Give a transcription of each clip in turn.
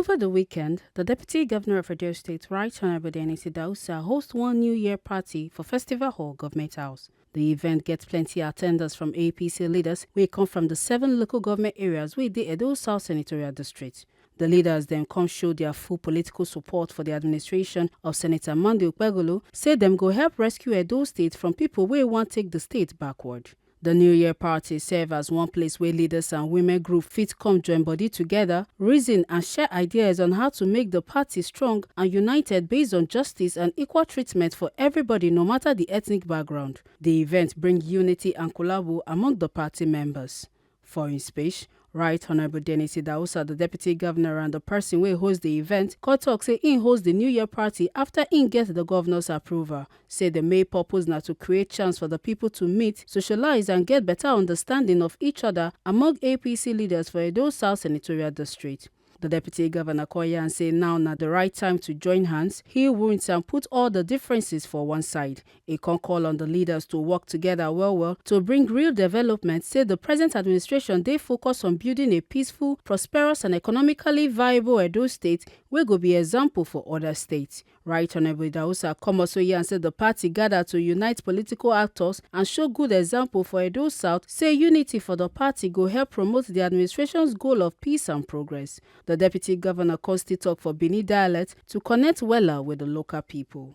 Over the weekend, the Deputy Governor of Edo State, Right Honorable Edo Idahosa Host one New Year party for Festival Hall, Government House. The event gets plenty attendance from APC leaders who come from the 7 local government areas with the Edo South Senatorial District. The leaders then come show their full political support for the administration of Senator Monday Ukpegolo, say them go help rescue Edo State from people who want take the state backward. The New Year party serves as one place where leaders and women group fit come join body together, reason and share ideas on how to make the party strong and united based on justice and equal treatment for everybody no matter the ethnic background. The event brings unity and collabo among the party members. For in speech, Right Honorable Dennis Idahosa, the Deputy Governor and the person who hosts the event, talk say he host the New Year party after he get the governor's approval. Say the main purpose now to create chance for the people to meet, socialize and get better understanding of each other among APC leaders for Edo South Senatorial District. The Deputy Governor Koya and say now the right time to join hands, heal wounds and put all the differences for one side. He can call on the leaders to work together well to bring real development. Say the present administration they focus on building a peaceful, prosperous and economically viable Edo State wey go be example for other states. Right Honorable Idahosa come also here and said the party gathered to unite political actors and show good example for Edo South. Say unity for the party go help promote the administration's goal of peace and progress. The Deputy Governor constantly talk for Bini dialect to connect well with the local people.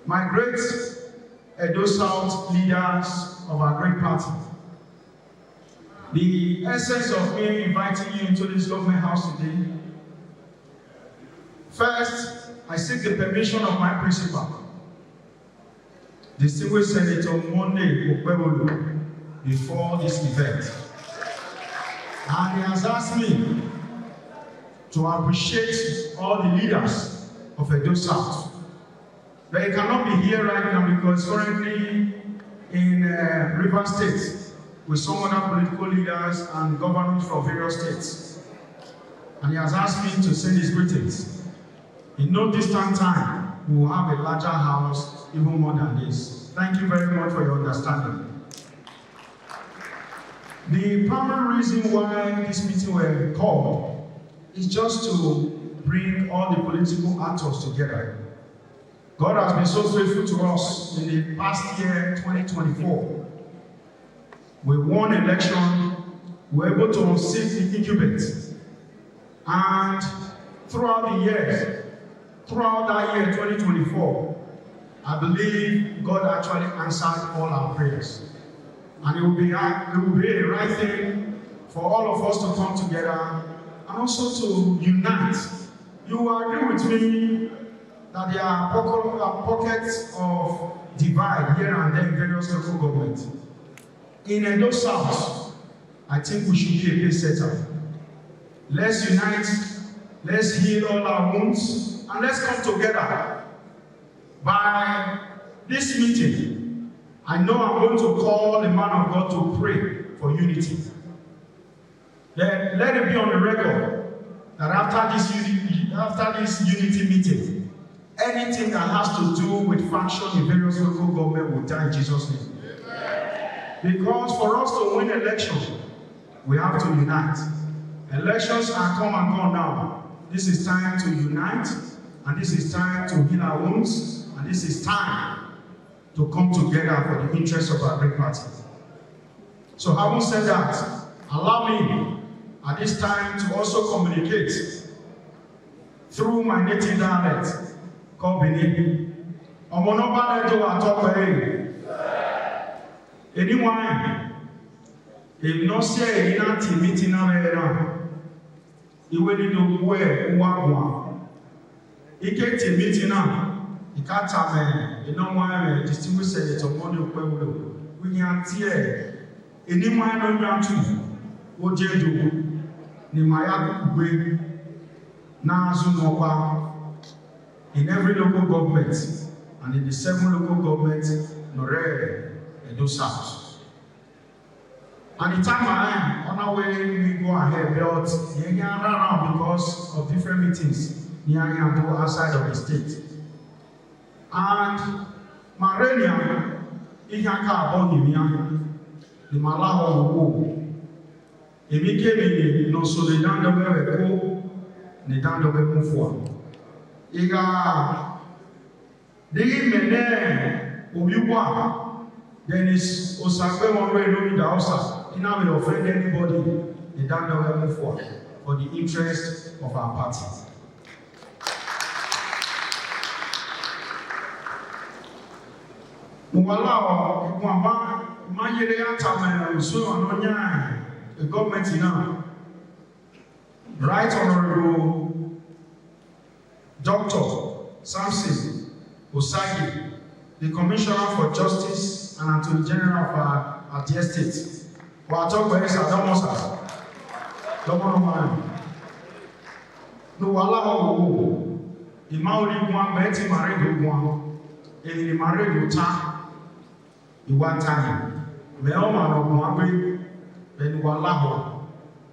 My great Edo South leaders of our great party, the essence of me inviting you into this government house today, first, I seek the permission of my principal, distinguished Senator Monday Ukpegolo, before this event. And he has asked me to appreciate all the leaders of Edo South. But he cannot be here right now because currently in River State with some other political leaders and governors from various states. And he has asked me to send his greetings. In no distant time, we will have a larger house, even more than this. Thank you very much for your understanding. The primary reason why this meeting was called is just to bring all the political actors together. God has been so faithful to us in the past year, 2024. We won election, we were able to unseat the incumbent. And throughout the years, throughout that year, 2024, I believe God actually answered all our prayers. And it will be a right thing for all of us to come together and also to unite. You will agree with me that there are pockets of divide here and there in various local governments. In Edo South, I think we should be a pace setter. Let's unite, let's heal all our wounds, and let's come together. By this meeting, I know I'm going to call the man of God to pray for unity. Then let it be on the record that after this unity meeting, anything that has to do with faction in various local government will die in Jesus' name. Because for us to win elections, we have to unite. Elections are come and gone now. This is time to unite. And this is time to heal our wounds, and this is time to come together for the interests of our great party. So having said that, allow me at this time to also communicate through my native dialect called Bini. Anyone, if not say anything meeting you will need to wear one. He came to meeting now. He can't have a no distinguished senator Monday Ukpegolo. We can tear anyone on your two. What do you do? Nimaya Kube Nazunopa in every local government and in the 7 local governments, Nore Edo South. And the time I am on our way, we go ahead, but you around because of different meetings. Outside of the state. And Marenia, he can call the Malaho. If he came in no Solidan, ne dan do be move for. Iga digi mene obiwa Dennis Osakwe Monroe no Idahosa. He now will offend anybody. The dan do be move for the interest of our party. Mwala ikwamba manyere ya tamana so anonya the government now. Right Honorable Dr. Samson Osagi, the Commissioner for Justice and Attorney General of Adi State. Wa talk about this Adamosa. Domono no wala o Imauri gwan beti married gwan. Eni married uta iwa time. Me o ma no gwan be eni wala ho.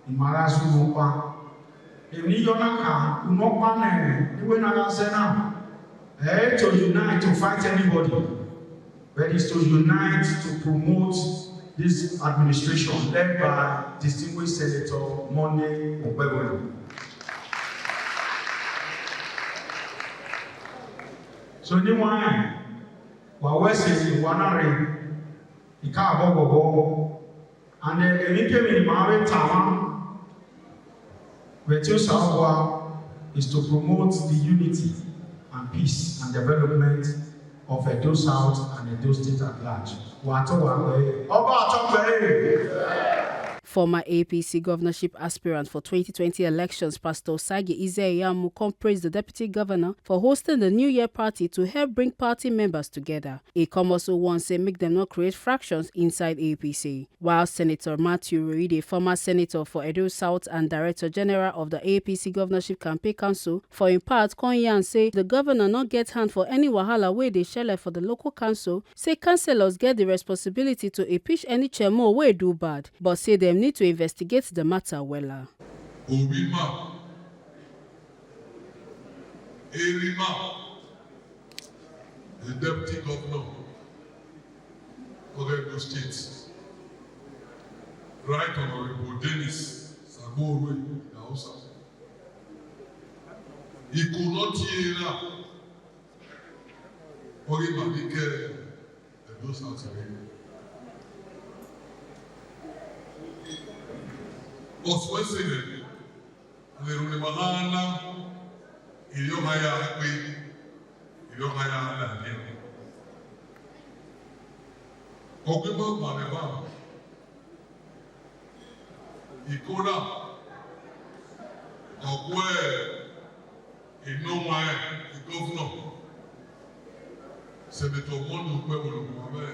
Imara su no pa. Eni yona ka unokwa na iwe na ga se na. To unite to fight anybody. But is to unite to promote this administration led by distinguished Senator Monday Obewelu. So ni why wese wanare ika abogogo and eni kemi ni mawe tama wetu sawa is to promote the unity and peace and development of Edo South and Edo State at large. Former APC governorship aspirant for 2020 elections, Pastor Osagi Izeyamu, praised the deputy governor for hosting the New Year party to help bring party members together. He also wants to make them not create fractions inside APC. While Senator Matthew Ruide, former senator for Edo South and director general of the APC governorship campaign council, for in part, Konyan say the governor not get hand for any wahala where they share for the local council, say councillors get the responsibility to impeach any chairman where do bad, but say them need to investigate the matter well. Obima, Erima, the deputy governor of Edo State, Right Honorable Dennis Sagowe Idahosa. He could not hear Obima Dike Edo South. Oswesene, alerune mahana, iliyo haya akwe, iliyo haya alani. Ogwema maneba, ikona, ogwe, inomwa, governor, Senator Mondo kwe wulukume.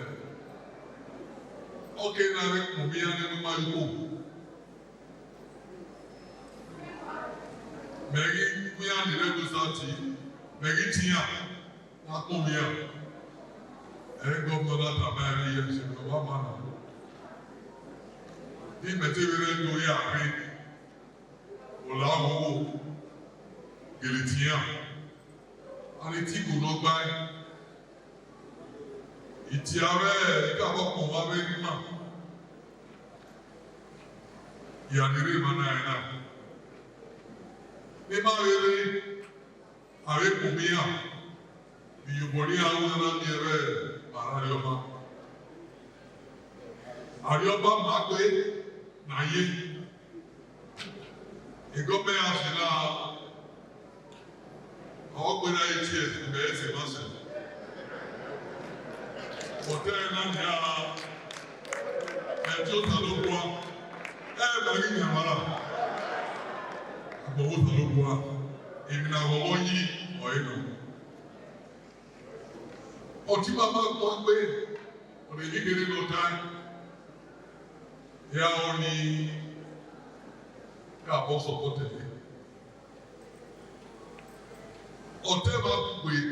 Okay, na rek mubiyane numayu. Megi kuya ni Edo South, Megi tiya na kuya. Governor that America years ago, what man? He material to ya be. Olawo, Gelitiya, and it could not buy. Itiawe, ikabo kumabe ni ma. Yanire manayana. Ema wele awe kumia biyuboni awuna niere arayoma arioba makwe na ye egome asina ogwena ETS mbese mase otena nya ejo talobwa bagi nyamara Both Lugua, even our Oyi or Edo. Otimama one way, or the Higgy time. They are only Cabo supported. Otema way,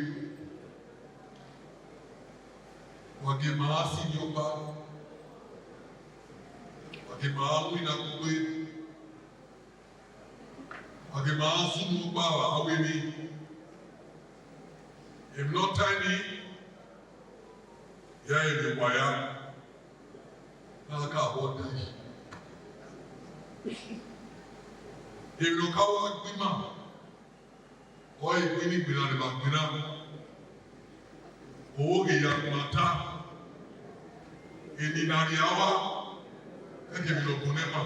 Wagima Sinyoba, Wagima Winawe. Agema sunu bawa aweni. If not tiny, ya ile waya. Na ka boda. If no kawa gbima, Oi, winning Binani Bakina, Ogi Yamata, Inaniawa, and give you Bunema.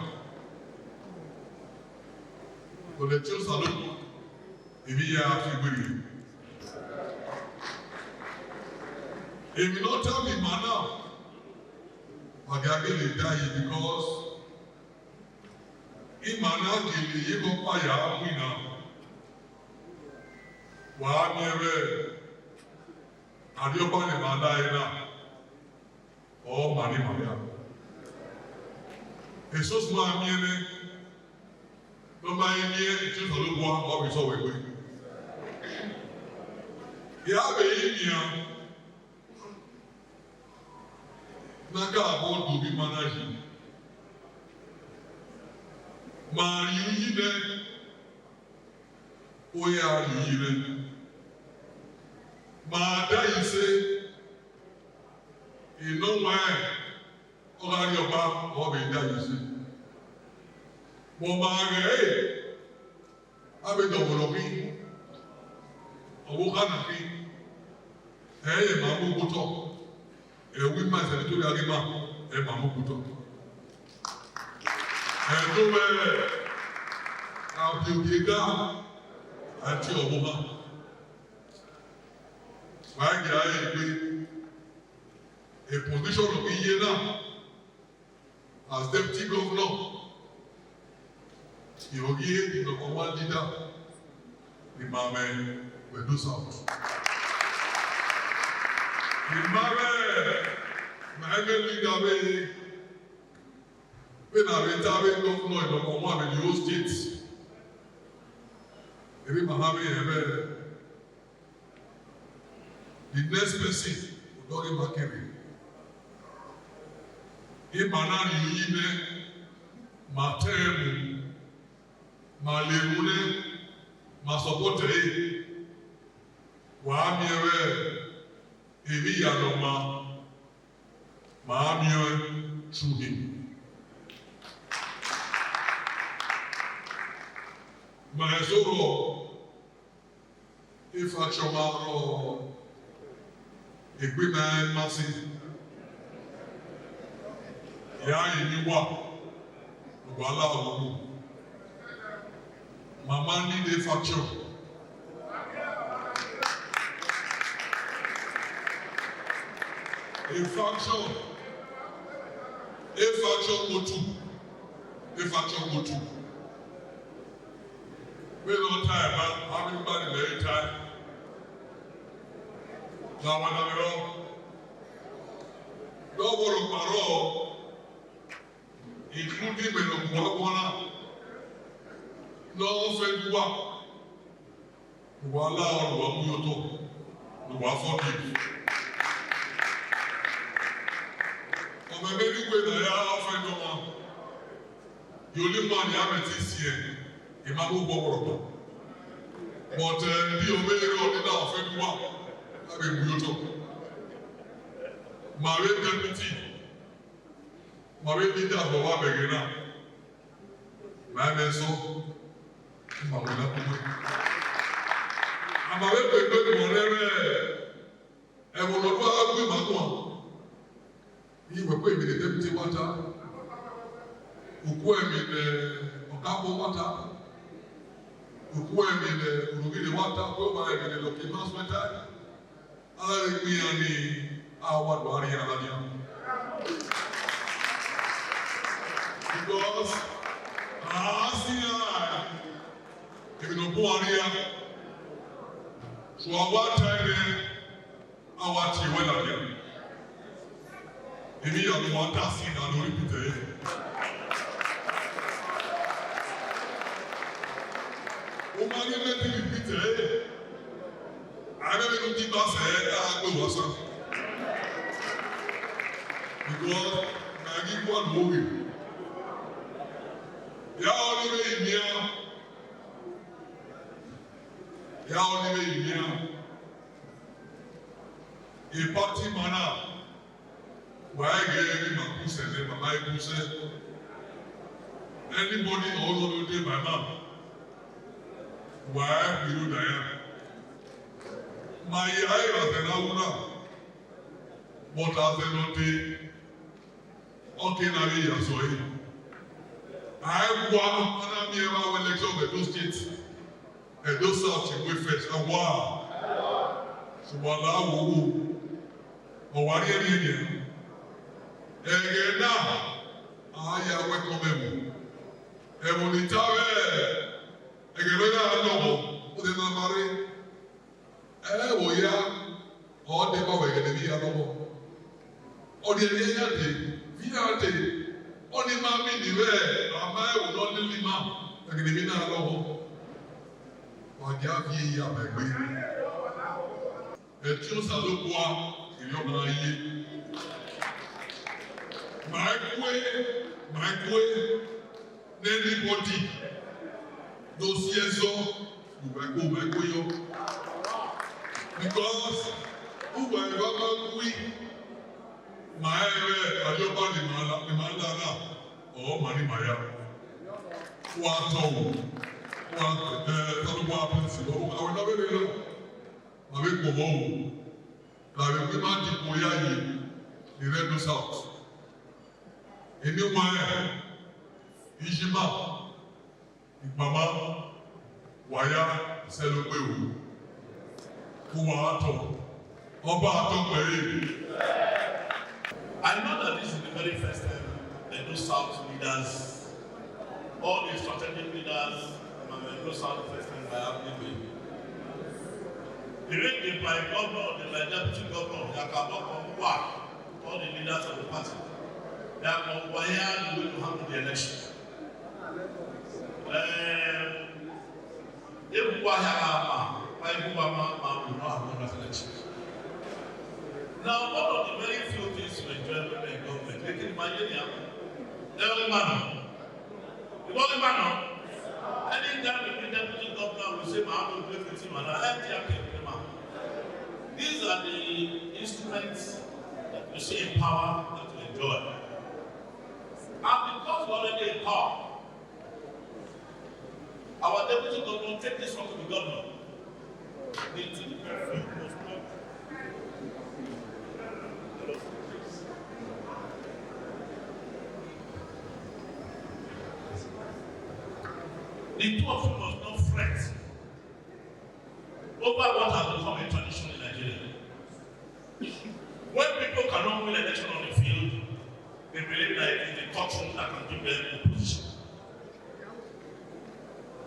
For the two salute, if you are figuring. If you not tell me, man, I can die because Imana Gili, you go fire, we now. Wàá mi ẹ̀rẹ́ àdìọ́pá ni màá dá iná ọ̀ màá ní màá yá. Èso sùn máa mi ẹ̀rẹ́ ló máa ń ní tí ó sọ̀rọ̀ wá ọ̀bì sọ̀ wẹ̀wẹ̀. Ìyá àbẹ̀yí nìyàn n'aka àbọ̀ dòbí mana yìí. Màá rí yí dẹ́ ó yẹ àyè rẹ̀. Màá dá yìí ṣe ìnáwó ẹ̀ ọ̀gárí ọba ọ̀bẹ̀ dá yìí ṣe. Mo máa rẹ̀ ẹ́ abẹ́dọ̀wọ̀lọ̀ mi ọ̀wọ́ kánà mi ẹ̀yẹ̀ máa mú gbótọ̀ ẹ̀wí máa ṣẹlẹ̀ tó yàrí máa ẹ̀ máa mú gbótọ̀. Ẹ̀dọ́ bẹ́ẹ̀ àbíòkè dá àti ọ̀wọ́ máa. Wàá yà á yẹ pé a position of iye náà as deputy governor ìhòòhì ìdọ̀kọ̀ wá dídá ní Màmá Edo South. Ìmọ̀rẹ́ màmá lídà bẹ́ẹ̀ náà bẹ́ẹ̀ tá bẹ́ẹ̀ governor ìdọ̀kọ̀ wá bẹ́ẹ̀ ní Oyo State. Ebi màmá bẹ́ẹ̀ bẹ́ẹ̀. The next person, Udori Makere. Imanani yine, matemu, malemune, masopote, waamiewe, ebi yanoma, maamiewe, chudi. Maezoro, ifachomaro, Equipment massive. Yeah, you walk. Wala Olu. Mama need a facture. A facture go to. A facture go to. We don't time, man. How many money very time? Lọ́wọ́rọ̀ pàrọ̀ including mẹ̀lọ̀kùnwáwọ́ná lọ́wọ́ fẹ́ dúwà wà láàrùn wà múyọ́tọ̀ wà fọ́kì. Ọmọ ẹgbẹ́ nígbè náà ọ̀fẹ́ dọ́mà yóò lè mọ́ ní àmẹ́tí sí ẹ̀ ìmáwó gbọ́wọ́rọ̀ pọ̀. But bí ọmọ ẹgbẹ́ ọdún náà ọ̀fẹ́ dúwà lábẹ́ múyọ́tọ̀. Màwé deputy, màwé leader for wa bẹ̀rẹ̀ náà, màá bẹ sọ, màwé náà kúmọ̀. Àmàwé pèpè mọ̀ lẹ́rẹ̀ ẹ̀wọ̀n lọ́dún àgbé màtọ́ à. Yí wẹ̀pẹ́ mi lè deputy wáta, òkú ẹ̀mí lẹ̀ ọ̀gáwó wáta, òkú ẹ̀mí lẹ̀ òrùgìdì wáta, òkú ẹ̀mí lẹ̀ lọ́kì náà sọ́tà, alárìgbìyàn ni. Our body because if you don't go here, so our time our tea well again. If you are want to see that, don't repeat it. Woman, you let me repeat it. I never did not say I go was. Because I give one movie. They are only in here. They are only in here. A party manner. Why get any man who says it, my wife who says anybody also do it by mouth. Why you do that? My eye as an auna, but as a note, okay, now we are sorry. I want to be able to lecture the two states, and those South in first. And wow, so wow, or what are you doing? Again, now I am welcome. Every time, again, I know what is the matter. Oh yeah, all the power going to be alone. Or the day, Viate, only mammy, the way, I will not live now, like the Mina alone. Or Gavi, my way. A choose a look one in your eye. My way, anybody, those years old, you will go back with you. Because who will ever we my Ayoba the Mandana or Mani Maya? What told? What Taluba principle? I will never know. I will go home. I will be man to Moyayi, the Edo South. In your mind, Ijima, Mama, Waya, Selubu. Who are told? I know that this is the very first time the Edo South leaders, all the strategic leaders, the Edo South the first time by having the by governor, the deputy governor, they are all the leaders of the party. They are wired to handle the election. If we now, one of the very few things you enjoy when you're in government, you can imagine the only man. Anytime the deputy governor will say, "I will play with him," and I have to these are the instruments that you see in power that you enjoy. And because we're already in power, our deputy governor take this one to the governor. The two of you must not fret over what has become a tradition in Nigeria. When people cannot win election on the field, they believe that it is the talk that can give them a position.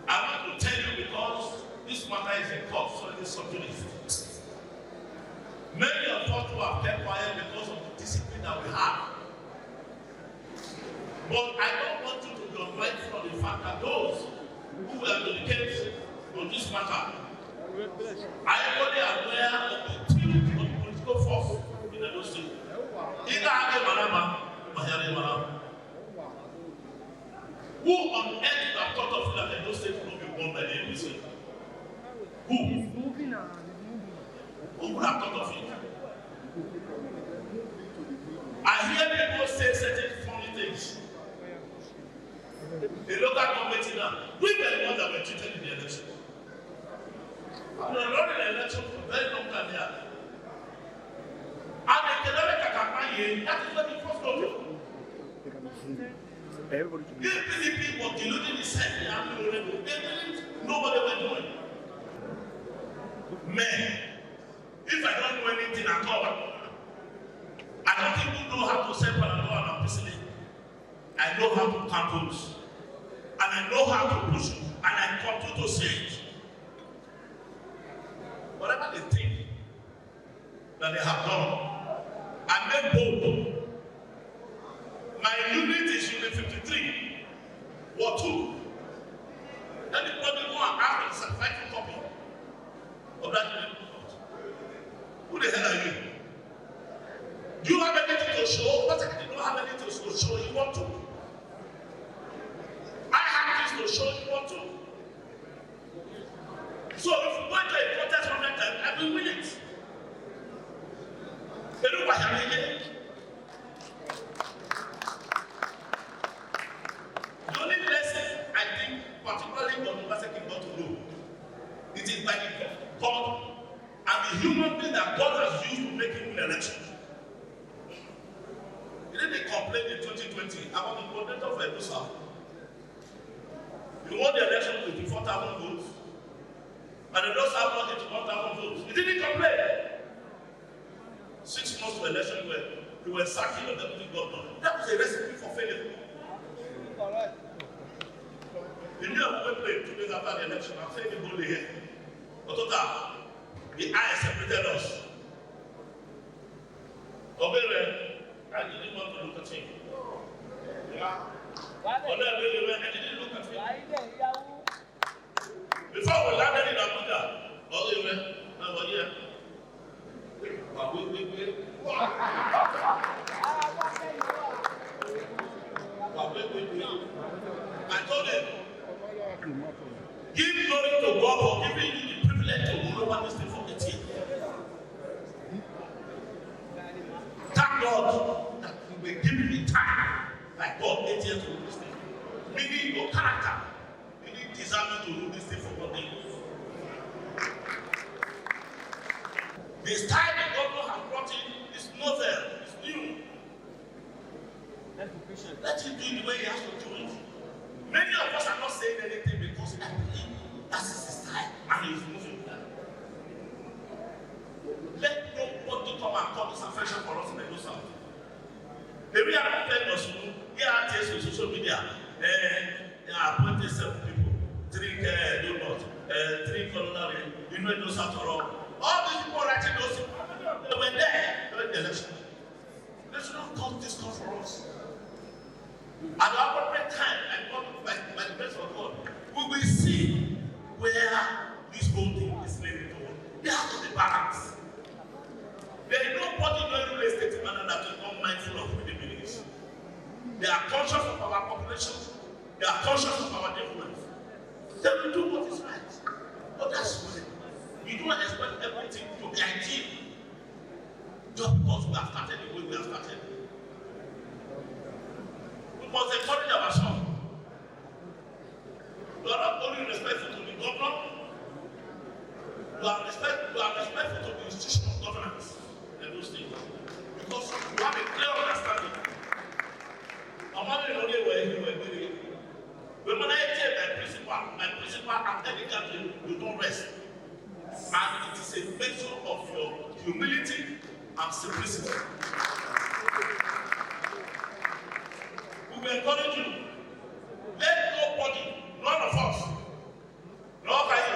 I want to tell you because this matter is in court, so it is subjudice. Many of us who have kept quiet because of the discipline that we have. But I don't want you to be unmindful of the fact that those who will advocate on this matter are everybody aware of the tilt of the political force in the state. Either Ade Manama or Yade Manama. Who on earth would have thought of that Edo State will be won by the APC? Who? Who would have thought of it? I hear people say certain funny things. The local government now, we were the ones that were treated in the election. I've been running an election for a very long time here. And the economic campaign, that is what the first vote. The PDP was deluding itself in the army already. They didn't know what they were doing. Man, if I don't know anything at all, I don't even know how to sell Panadol and ampicillin. I know how to count those. And I know how to push it. And I continue to say it. Whatever they think that they have done, and then bold. My unit is unit 53. What two? Anybody go and ask for a certificate copy of that unit? Who the hell are you? Do you have anything to show? What if you don't have anything to show? You want to? I have things to show. You want to? So if you went to a protest from that time, I will win it. They don't want to have it. The only lesson I think, particularly on Obaseki got to know, it is by the God and the human being that God has used to make him win elections. He didn't complain in 2020 about the coordinator for Edo South. He won the election with 54,000 votes, and Edo South won 81,000 votes. He didn't complain. 6 months to election where he was sacking the deputy governor. That was a recipe for failure. The New Year we played 2 days after the election. I'm saying the whole here. But total, the eyes separated us. Obere, I didn't want to look at him. Yeah. I didn't look at him. Before we landed in Abuja, I told him, give glory to God for giving you the privilege to rule over this thing for 8 years. Thank God that you were given the time, like God, 8 years to rule this thing. Meaning your character, you need deserve to rule this thing for 1 day. The style the governor has brought in is novel, it's new. Let him do it the way he has to do it. Many of us are not saying anything because I believe that's his style and he's moving. Let nobody come and call this affection for us in Edo South. Maybe I don't tell us, here are things on social media. Appointed 7 people, 3 donuts, 3 culinary, Edo South. All these people writing those people, they were there during the election. They should not cause discourse for us. At the appropriate time, and God, by the grace of God, we will see where this whole thing is leading to. There has to be balance. There is nobody in real estate manner that is not mindful of who they believe. They are conscious of our population. They are conscious of our influence. They will do what is right. But that's good. You don't expect everything to be ideal. Just because we have started the way we have started. We must encourage ourselves. We are not only respectful to the governor, we are respectful to the institution of governance in those things. Because we have a clear understanding. I'm not the only way you were doing. When I tell my principal at any country, you don't rest. And it is a measure of your humility and simplicity. We will encourage you. Let nobody, none of us, nor can you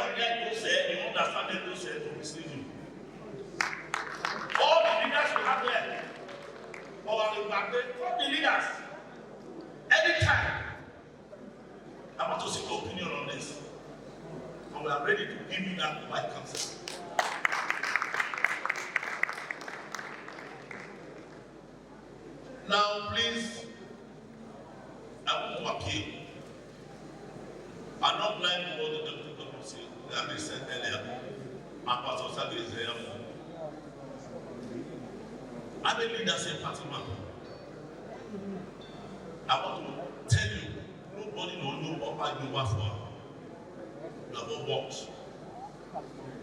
understand those say to mislead you. All the leaders we have there, all the leaders, anytime, I want to seek your opinion on this. And we are ready to give you that right counsel. Now, please, I want to appeal. I'm not blind to what the deputy governor said. That they said earlier. And Pastor Sadi is there. I'm a leadership party man. I want to tell you, nobody will know what I do what for. You have not worked.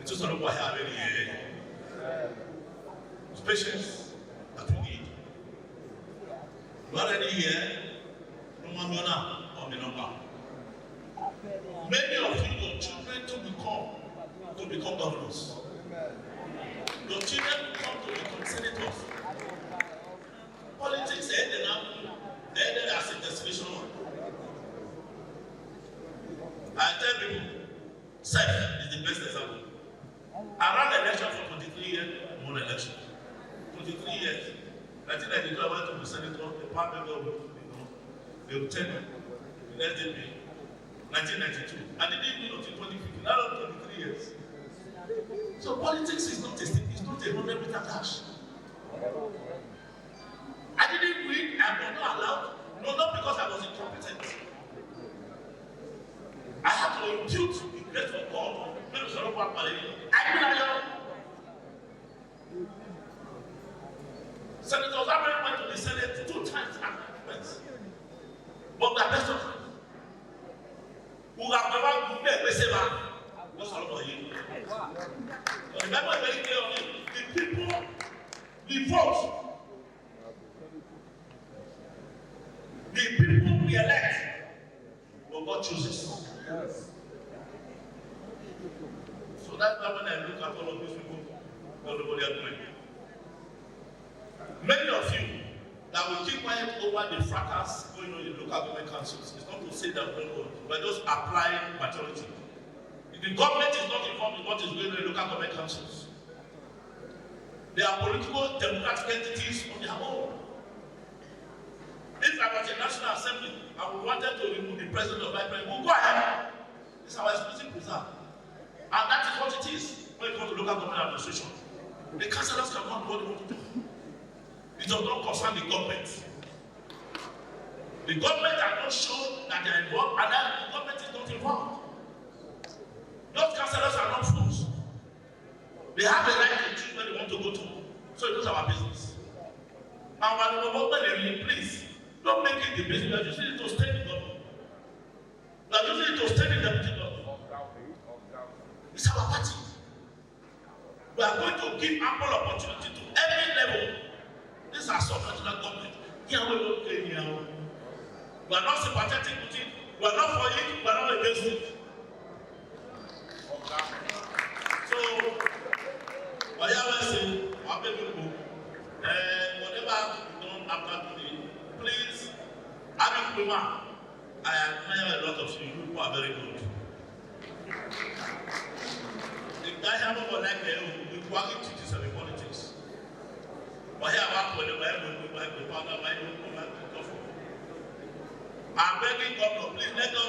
It's just not what I have any here. It's patience that we need. Not any here, no one will know on the number. Many of you, your children to become governors. Your children will come to become senators. Politics ended as a destination. I tell people, self is the best example. I ran the election for 23 years, won election. 23 years. 1992, I went to the senator, the party government, they will tell me, the next day, 1992. I didn't win until 2015, now 23 years. So politics is not a 100-meter dash. I didn't win, I was not allowed. No, not because I was incompetent. I had to impute the grace of God. I Senators Abraham went to the Senate 2 times afterwards. But the best of them, who have never moved a Beseba, what's all about you? The Bible is very clear on it. The people, we vote. The people we elect, but God chooses. Yes. So that's why when I look at all of these people, everybody are doing. Many of you that will keep quiet over the fracas going on in local government councils, it's not to say that we're just applying majority. If the government is not involved in what is going on in local government councils, they are political democratic entities on their own. If I was a National Assembly and we wanted to remove the president of vice president, we'll go ahead. It's our exclusive preserve. And that is what it is when it comes to local government administration. The councillors can want what they want to do. It does not concern the government. The government has not shown that they are involved, and that the government is not involved. Those councillors are not fools. They have the right to choose where they want to go to. So it is our business. And when the government, please, don't make it the business. You are using it to stay in the government. You are using it to stay in the deputy government. It's our party. We are going to give ample opportunity to every level. These are some national government. Here we don't play here. We are not sympathetic with it. We are not for it. We are not against it. So, whatever say, whatever done after today, please, I admire a lot of you who are very good. The guy have over like the working teachers and the politics. But here about I'm begging governor, please let us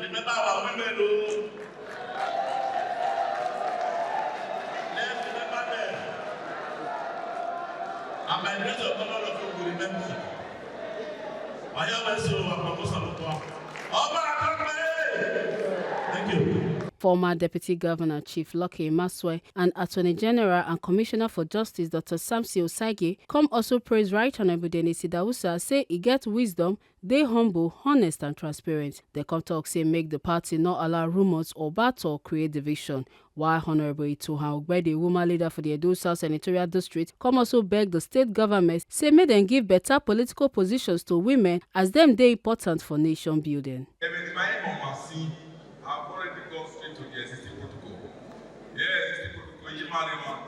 remember our women. Let's remember them. And by the grace of God, all of you will remember. Thank you. Former Deputy Governor Chief Lucky Maswe and Attorney General and Commissioner for Justice Dr. Samsi Osage come also praise Right Honorable Dennis Idahosa, say he get wisdom, they humble, honest and transparent. They come talk say make the party not allow rumors or battle create division. While Honorable Ituha Ogbede, woman leader for the Edo South Senatorial District, come also beg the state government, say make them give better political positions to women as them they important for nation building. I've already gone straight to the existing protocol. Yes, existing protocol,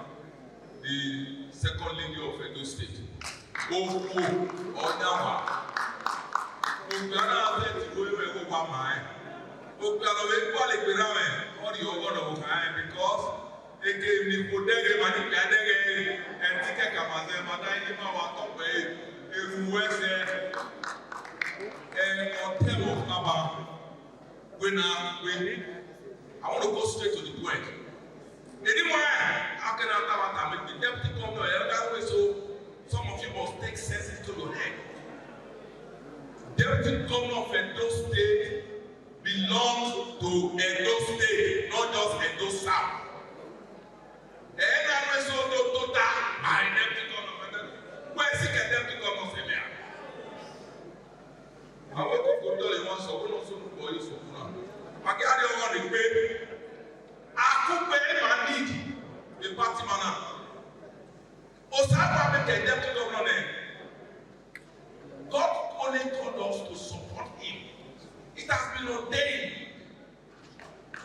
the second lady of Edo State. Because they gave me I want to go straight to the point. Anyway, how can I make the deputy governor? That way, so some of you must take sense into your head. Deputy governor of Edo State belongs to Edo State, not just Edo South. And that way, so my deputy governor. Where is the deputy governor from here? I want to go to the one so we don't so for you so far. I carry on the way. I could pay my need the party man. Osaka make a deputy governor there. God only told us to support him. It has been ordained.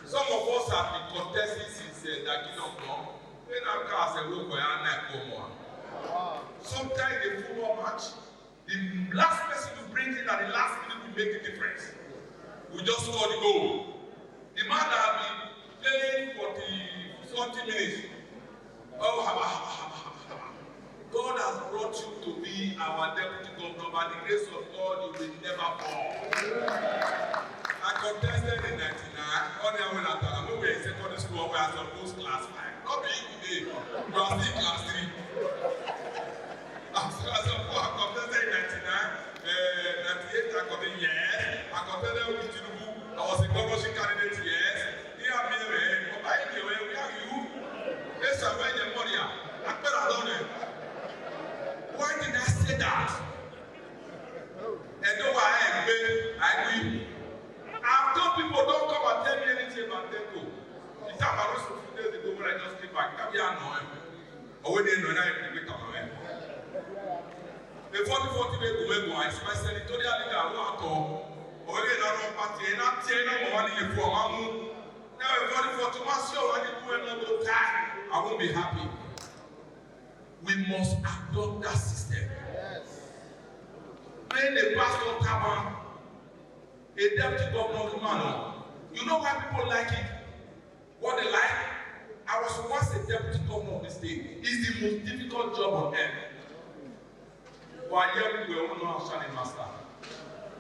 Some of us have been contesting since that kingdom. When our cars are local, sometimes the football match, the last person you bring in at the last minute will make a difference. We just score the goal. The man that has been playing for 40 minutes. God has brought you to be our deputy governor. By the grace of God, you will never fall. I contested in 99. When we were in secondary school, we are supposed class 5. Not being today, you are still class 3. I contested in 99. 98, I got in yes. I contested with Tinubu. I was a governorship candidate, yes. Here I'm here, where are you? Yes, I'm in the money. I better done it. Why did I say that? And though I agree. I've told people don't come and tell me anything about Tempo. The time I was 2 days ago when I just came back, come here and Or when they know that you make a man. The 40 make go I my senatorial leader want to or any other party and not saying no money for Mamu. Now 40 months and you do another time, I won't be happy. We must adopt that system. When the pastor Taban, a deputy governor man, you know why people like it? What they like? I was once a deputy governor of the state. It's the most difficult job on earth. Why young people will not have a master?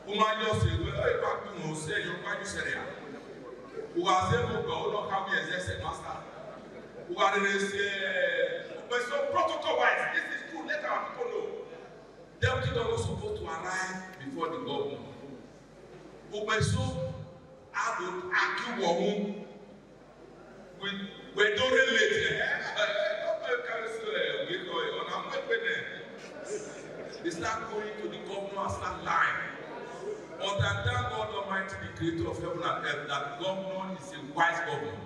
Who might just say, well, if I can say, you're quite used to it. Who has ever not have a master? Who are the but so protocol wise, this is true. Let our people know. Deputy governor is supposed to arrive before the governor. But so I don't argue we don't relate. They start going to the governor and start lying. But thank God Almighty, the creator of heaven and earth, that governor is a wise governor.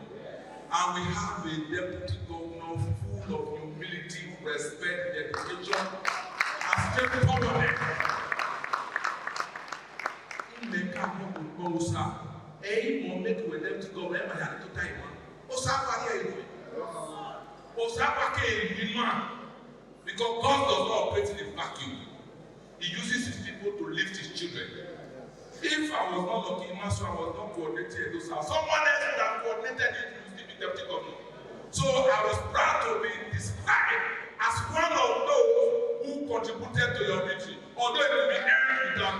And we have a deputy governor full of humility, respect, dedication, and straightforwardness. In the camp of Bosa, a moment with deputy governor, I had to time. Because God does not operate in a vacuum. He uses his people to lift his children. If I was not lucky, Master, I was not coordinated Edo South. Someone else would have coordinated it to be deputy governor. So I was proud to be described as one of those who contributed to your victory. Although it will be earned without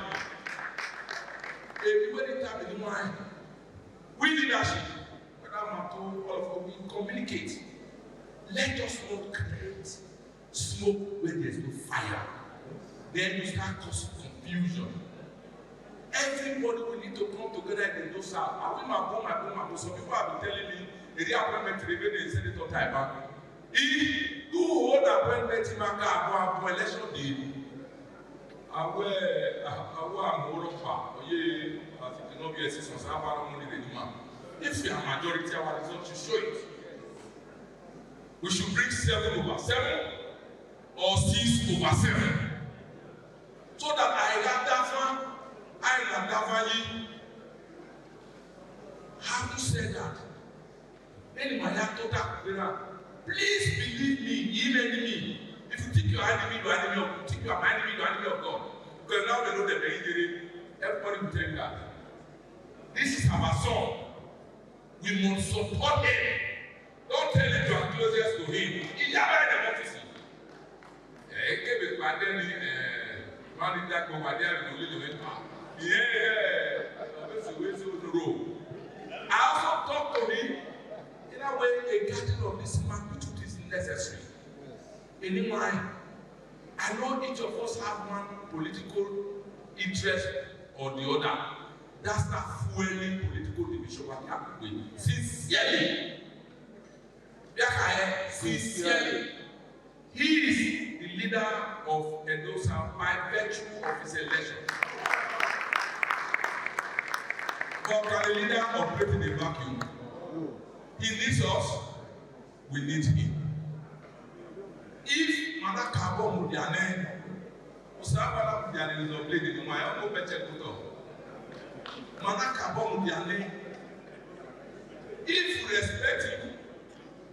you. Everybody tap in the mind. We leadership. All of us communicate. Let us not create smoke where there is no fire. Then you start causing confusion. Everybody will need to come together in the Edo South. I will my boom. Some people have been telling me, the appointment they said it on time. If you hold appointment in my election day, I will not be a system. If we are majority, our results should show it. We should bring 7/7 or 6/7. So that having said that, please believe me, even me. If you think your enemy, you are enemy of God. Think you are my enemy, you are enemy of God. Because now they know that they're injury. Everybody will tell you that. This is our son. We must support him. Don't tell him you are closest to him. He never had a office. I also talk to him in a way a gathering of this magnitude is necessary. Anyway, I know each of us have one political interest or the other. That's not fueling political division. Sincerely. Sincerely. He is the leader of Edo South by virtue of his election. But can a leader operate in a vacuum? He needs us, we need him. If Manakabo Mudiane, Usabala Mudiane is obligated to my own better put Manakabo Mudiane, if we respect him,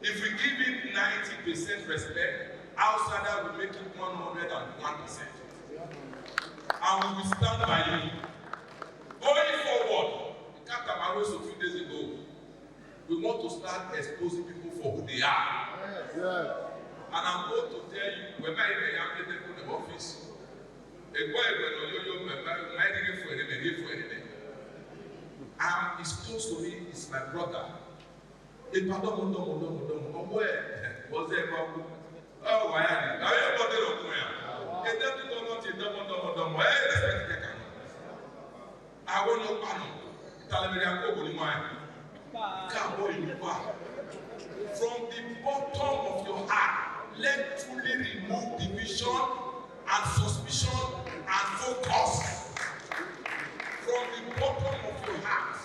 if we give him 90% respect, outsider will make it 101%. And we will stand by him. Going forward, the Catamaros a few days ago, we want to start exposing people for who they are. Yeah. And I'm going to tell you, when I am in the office, he's close to me, he's my brother. Was there oh, why are I want to from the bottom of your heart, let truly remove division and suspicion and focus. From the bottom of your heart,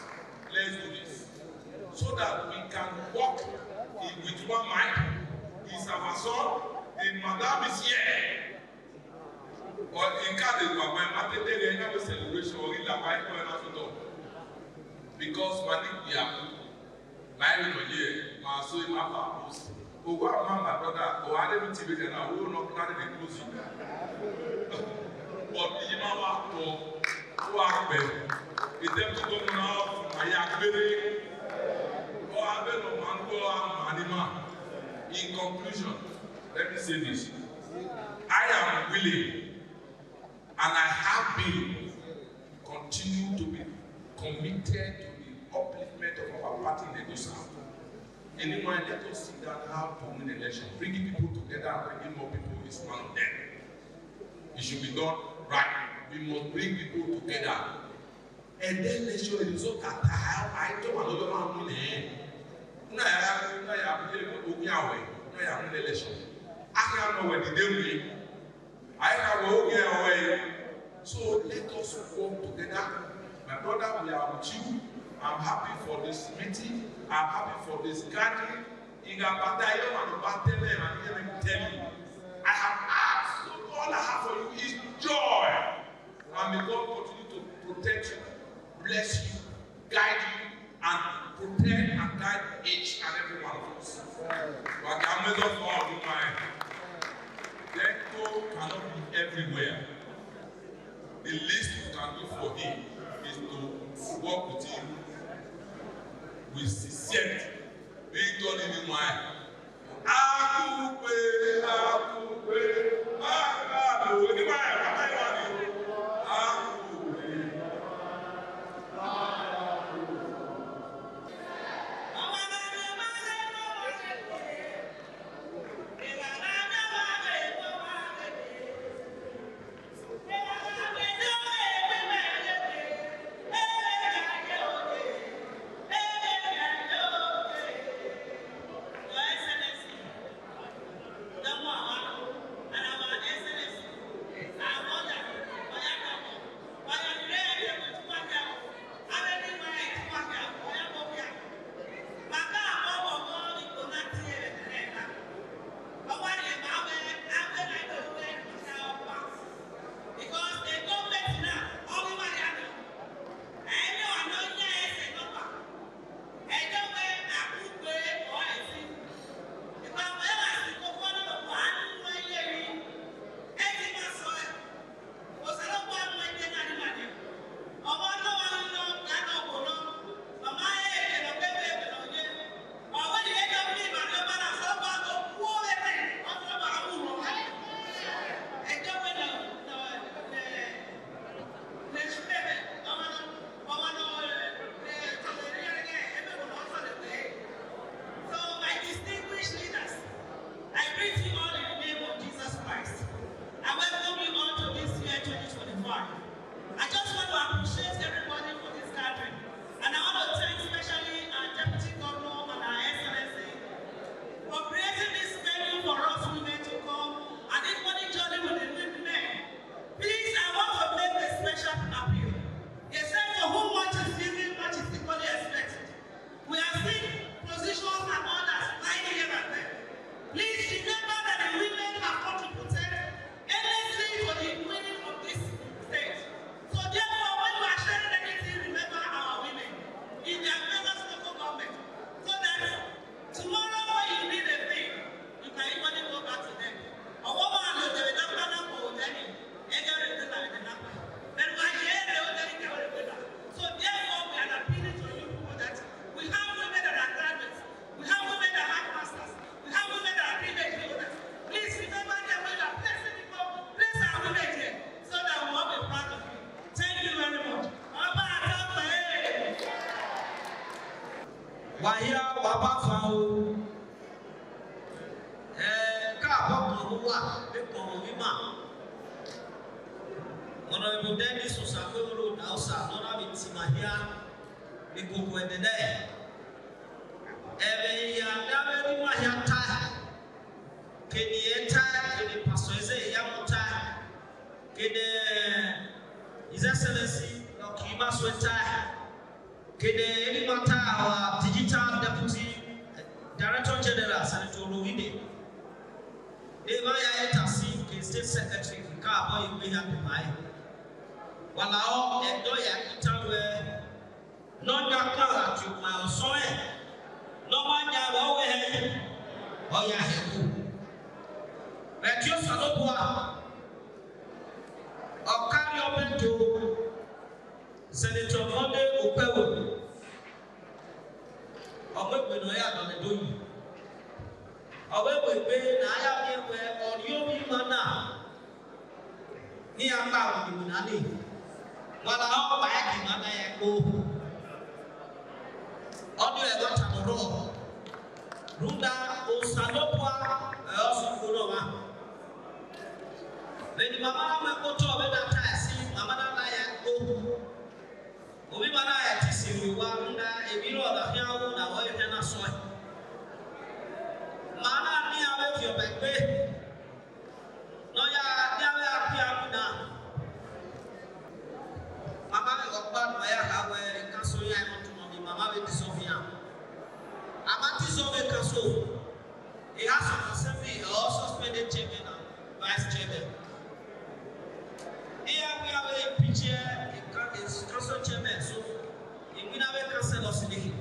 let's do this. So that we can walk with one mind, is our son, and Madame is here. Or in case of my mother, they have a celebration or in the Bible and also because when we are married a year, my son, my father, who are my brother, who are the TV and I will not plan the inclusive. But the Yamaha who are better. It's them to come now from my young baby. Or I bet no man go on animal. In conclusion, let me say this. I am willing and I have been continue to be committed to the upliftment of our party in Edo South. Anyone let us sit down how to win election. Bringing people together and bringing more people is one of them. It should be done right. We must bring people together. And then let's show the result at how I told another man win. No, I have an election. I can't know when the day will. I have a way. So let us work together. My brother, we are with you. I'm happy for this meeting. I'm happy for this gathering. Let me tell you, I have asked. So all I have for you is joy. And may God continue to protect you, bless you, guide you, and protect and guide each and every one of us. But I made up for all Then God cannot be everywhere. The least you can do for him is to work with him with sincerity. Being done in the mind. Honorable Dennis Osakoro Nausa, Honorable Timahia, Mikuku and the day. Every year, never Mahia time. Kedieta, Kedi Passoise, Yamota, Kede His Excellency, Kima Sweta, Kede Elimata, our digital deputy director general, Senator Louide, Eva ya etasi ke state secretary ka boy we ya to buy. Walao edo ya itawe no ya ka to my so e. No man ya wo we he. O ya he. Retio Salopua Okari Obento Senator Monde Opewo Obegbe ya do le doyi Obegbe na ya ni we ori obi mana ni agba obi na ni wala o ba ya ki mana ya ko Odio e gota ro Runda o Salopua e oso furo wa Lady Mama me koto be na taisi mama na la ya go. Obi mana ya tisiri wa nda ebiro da hiawo na wo ye na so. Mana ni abe fi obegbe. No ya ni abe apia na. Mama me ogba no ya ha we kaso ya mo to no mama we disofia. Amati so be kaso. He has to assembly also suspended chairman and vice chairman. Here we have a picture, it's council chairman, so if we have a council of city,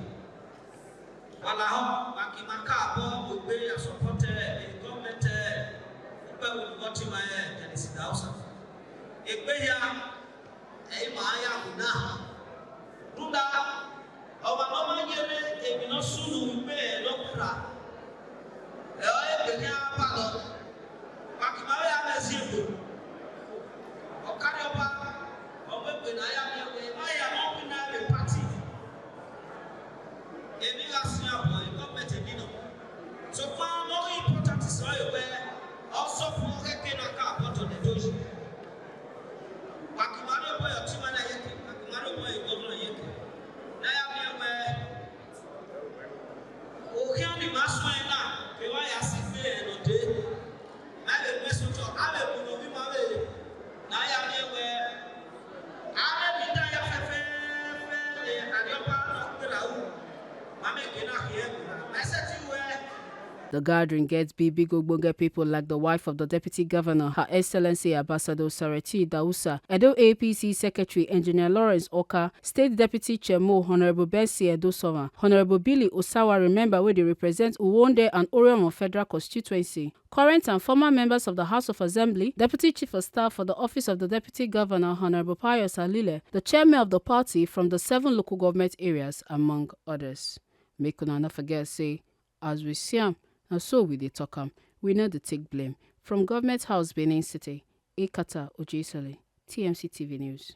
Walaho, Makimaka, Bob, we are supported, the government, people will go to my Edo. If we have a Maya Una, Runda, our mama yere, if no soon we pay no crack. The Palo, Makimaya has you. Okarioba, Obegbe na ya mi we ma ya no win na the party. Emi asia boy government edino. So far more important is why we also for heke na ka poto de doji. Wakimaro boy otima na yeke, wakimaro boy governor yeke. Na ya mi we o kia ni maswa na ke wa ya sife no de. Na le meso to ale buno bi ma we. Na ya mi we The gathering gets big ogbonge people like the wife of the Deputy Governor, Her Excellency Ambassador Sareti Dausa, Edo APC Secretary Engineer Lawrence Oka, State Deputy Chairman Honorable Bensi Edo South, Honorable Billy Osawa, remember where they represent Uwonde and Orion Federal Constituency. Current and former members of the House of Assembly, Deputy Chief of Staff for the Office of the Deputy Governor, Honorable Pius Alile, the Chairman of the party from the 7 local government areas, among others. Make una not forget, say, as we see am, and so we dey talk am, we know the take blame. From Government House, Benin City, Ikata Ojesele, TMC TV News.